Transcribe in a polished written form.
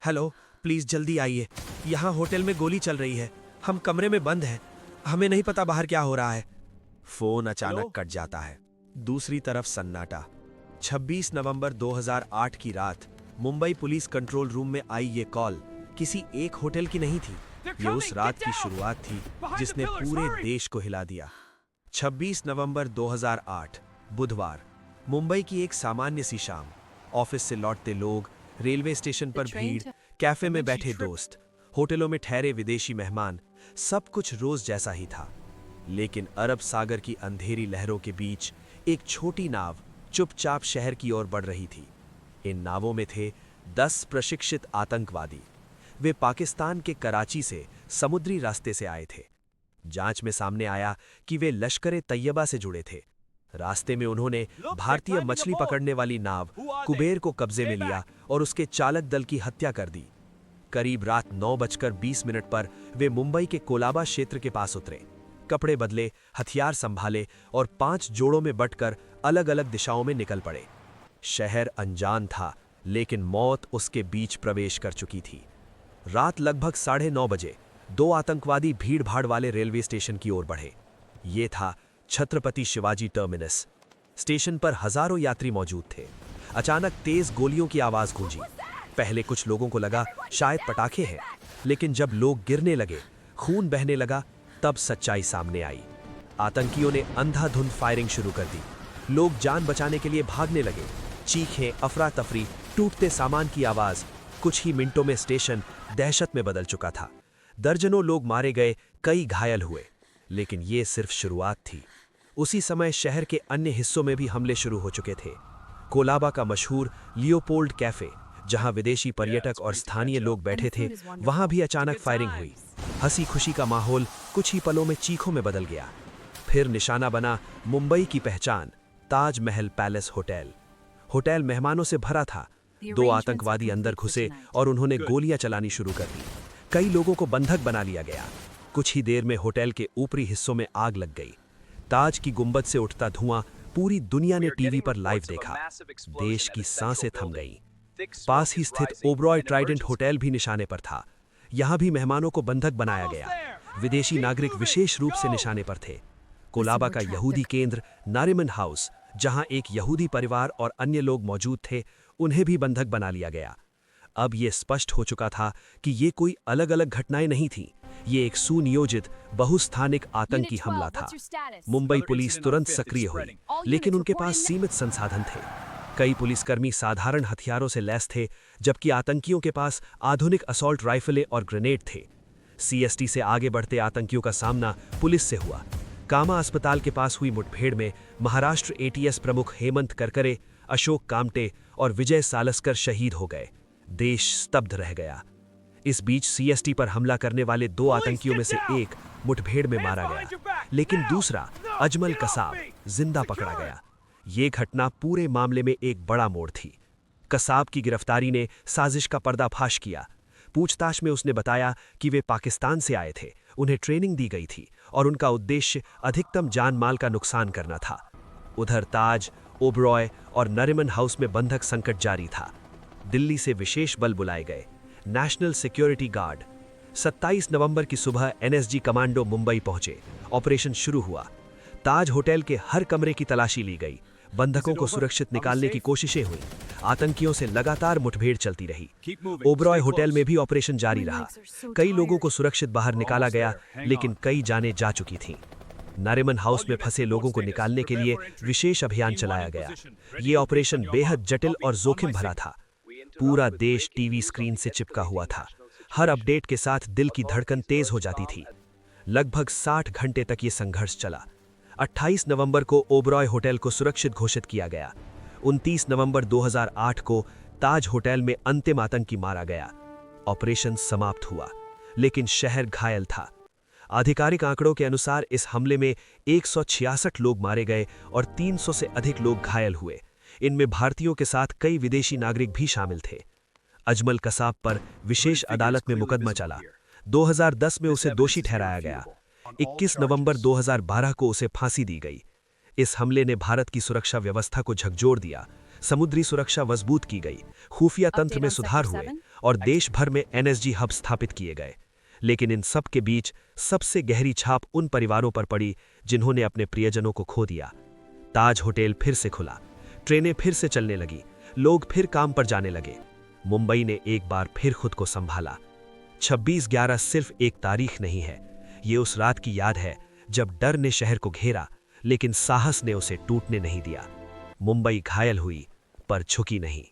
Hello, please जल्दी आइए। यहाँ होटल में गोली चल रही है। हम कमरे में बंद हैं। हमें नहीं पता बाहर क्या हो रहा है। फोन अचानक कट जाता है। दूसरी तरफ सन्नाटा। 26 नवंबर 2008 की रात मुंबई पुलिस कंट्रोल रूम में आई ये कॉल किसी एक होटल की नहीं थी। ये उस रात की शुरुआत थी जिसने पूरे देश को हिला दिया। 26 नवंबर 2008 बुधवार, मुंबई की एक सामान्य सी शाम। ऑफिस से लौटते लोग, रेलवे स्टेशन पर भीड़, कैफे में बैठे दोस्त, होटलों में ठहरे विदेशी मेहमान, सब कुछ रोज जैसा ही था। लेकिन अरब सागर की अंधेरी लहरों के बीच एक छोटी नाव चुपचाप शहर की ओर बढ़ रही थी। इन नावों में थे 10 प्रशिक्षित आतंकवादी। वे पाकिस्तान के कराची से समुद्री रास्ते से आए थे। जांच में सामने आया कि वे लश्कर-ए-तैयबा से जुड़े थे। रास्ते में उन्होंने भारतीय मछली पकड़ने वाली नाव कुबेर को कब्जे में लिया और उसके चालक दल की हत्या कर दी। करीब रात 9:20 पर वे मुंबई के कोलाबा क्षेत्र के पास उतरे। कपड़े बदले, हथियार संभाले और 5 जोड़ों में बंटकर अलग अलग दिशाओं में निकल पड़े। शहर अनजान था, लेकिन मौत उसके बीच प्रवेश कर चुकी थी। रात लगभग 9:30 बजे 2 आतंकवादी भीड़-भाड़ वाले रेलवे स्टेशन की ओर बढ़े। ये था छत्रपति शिवाजी टर्मिनस। स्टेशन पर हजारों यात्री मौजूद थे। अचानक तेज गोलियों की आवाज गूंजी। पहले कुछ लोगों को लगा शायद पटाखे हैं, लेकिन जब लोग गिरने लगे, खून बहने लगा, तब सच्चाई सामने आई। आतंकियों ने अंधाधुंध फायरिंग शुरू कर दी। लोग जान बचाने के लिए भागने लगे। चीखें, अफरा तफरी, टूटते सामान की आवाज। कुछ ही मिनटों में स्टेशन दहशत में बदल चुका था। दर्जनों लोग मारे गए, कई घायल हुए। लेकिन ये सिर्फ शुरुआत थी। उसी समय शहर के अन्य हिस्सों में भी हमले शुरू हो चुके थे। कोलाबा का मशहूर लियोपोल्ड कैफे, जहां विदेशी पर्यटक और स्थानीय लोग बैठे थे, वहां भी अचानक फायरिंग हुई। हंसी खुशी का माहौल कुछ ही पलों में चीखों में बदल गया। फिर निशाना बना मुंबई की पहचान, Taj Mahal palace hotel. Hotel मेहमानों से भरा था। 2 आतंकवादी अंदर घुसे और उन्होंने गोलियां चलानी शुरू कर दी। कई लोगों को बंधक बना लिया गया। कुछ ही देर में होटल के ऊपरी हिस्सों में आग लग गई। ताज की गुंबद से उठता धुआं पूरी दुनिया ने टीवी पर लाइव देखा। देश की सांसें थम गईं। पास ही स्थित ओबरॉय ट्राइडेंट होटल भी निशाने पर था। यहां भी मेहमानों को बंधक बनाया गया। विदेशी नागरिक विशेष रूप से निशाने पर थे। कोलाबा का यहूदी केंद्र नारिमन हाउस, जहां एक यहूदी परिवार और अन्य लोग मौजूद थे, उन्हें भी बंधक बना लिया गया। अब यह स्पष्ट हो चुका था कि ये कोई अलग अलग घटनाएं नहीं थीं। ये एक सुनियोजित बहुस्थानिक आतंकी हमला था। मुंबई पुलिस तुरंत सक्रिय हुई, लेकिन उनके पास सीमित संसाधन थे। कई पुलिसकर्मी साधारण हथियारों से लैस थे, जबकि आतंकियों के पास आधुनिक असॉल्ट राइफलें और ग्रेनेड थे। सीएसटी से आगे बढ़ते आतंकियों का सामना पुलिस से हुआ। कामा अस्पताल के पास हुई मुठभेड़ में महाराष्ट्र एटीएस प्रमुख हेमंत करकरे, अशोक कामटे और विजय सालस्कर शहीद हो गए। देश स्तब्ध रह गया। इस बीच सीएसटी पर हमला करने वाले 2 आतंकियों में से एक मुठभेड़ में मारा गया, लेकिन दूसरा अजमल कसाब जिंदा पकड़ा गया। ये घटना पूरे मामले में एक बड़ा मोड़ थी। कसाब की गिरफ्तारी ने साजिश का पर्दाफाश किया। पूछताछ में उसने बताया कि वे पाकिस्तान से आए थे, उन्हें ट्रेनिंग दी गई थी और उनका उद्देश्य अधिकतम जान माल का नुकसान करना था। उधर ताज, ओबरॉय और नरिमन हाउस में बंधक संकट जारी था। दिल्ली से विशेष बल बुलाए गए, नेशनल सिक्योरिटी गार्ड। 27 नवंबर की सुबह एनएसजी कमांडो मुंबई पहुंचे। ऑपरेशन शुरू हुआ। ताज होटल के हर कमरे की तलाशी ली गई। बंधकों को सुरक्षित निकालने की कोशिशें हुईं। आतंकियों से लगातार मुठभेड़ चलती रही। ओबरॉय होटल में भी ऑपरेशन जारी रहा। कई लोगों को सुरक्षित बाहर निकाला गया, लेकिन कई जानें जा चुकी थीं। नारिमन हाउस में फंसे लोगों को निकालने के लिए विशेष अभियान चलाया गया। ये ऑपरेशन बेहद जटिल और जोखिम भरा था। पूरा देश टीवी स्क्रीन से चिपका हुआ था। हर अपडेट के साथ दिल की धड़कन तेज हो जाती थी। लगभग 60 घंटे तक ये संघर्ष चला। 28 नवंबर को ओबरॉय होटल को सुरक्षित घोषित किया गया। 29 नवंबर 2008 को ताज होटल में अंतिम आतंकी मारा गया। ऑपरेशन समाप्त हुआ, लेकिन शहर घायल था। आधिकारिक आंकड़ों के अनुसार इस हमले में 166 लोग मारे गए और 300 से अधिक लोग घायल हुए। इनमें भारतीयों के साथ कई विदेशी नागरिक भी शामिल थे। अजमल कसाब पर विशेष अदालत में मुकदमा चला। 2010 में उसे दोषी ठहराया गया। 21 नवंबर 2012 को उसे फांसी दी गई। इस हमले ने भारत की सुरक्षा व्यवस्था को झकझोर दिया। समुद्री सुरक्षा मजबूत की गई, खुफिया तंत्र में सुधार हुए और देश भर में एनएसजी हब स्थापित किए गए। लेकिन इन सब के बीच सबसे गहरी छाप उन परिवारों पर पड़ी जिन्होंने अपने प्रियजनों को खो दिया। ताज होटल फिर से खुला, ट्रेनें फिर से चलने लगी, लोग फिर काम पर जाने लगे। मुंबई ने एक बार फिर खुद को संभाला। 26/11 सिर्फ एक तारीख नहीं है, ये उस रात की याद है जब डर ने शहर को घेरा लेकिन साहस ने उसे टूटने नहीं दिया। मुंबई घायल हुई पर झुकी नहीं।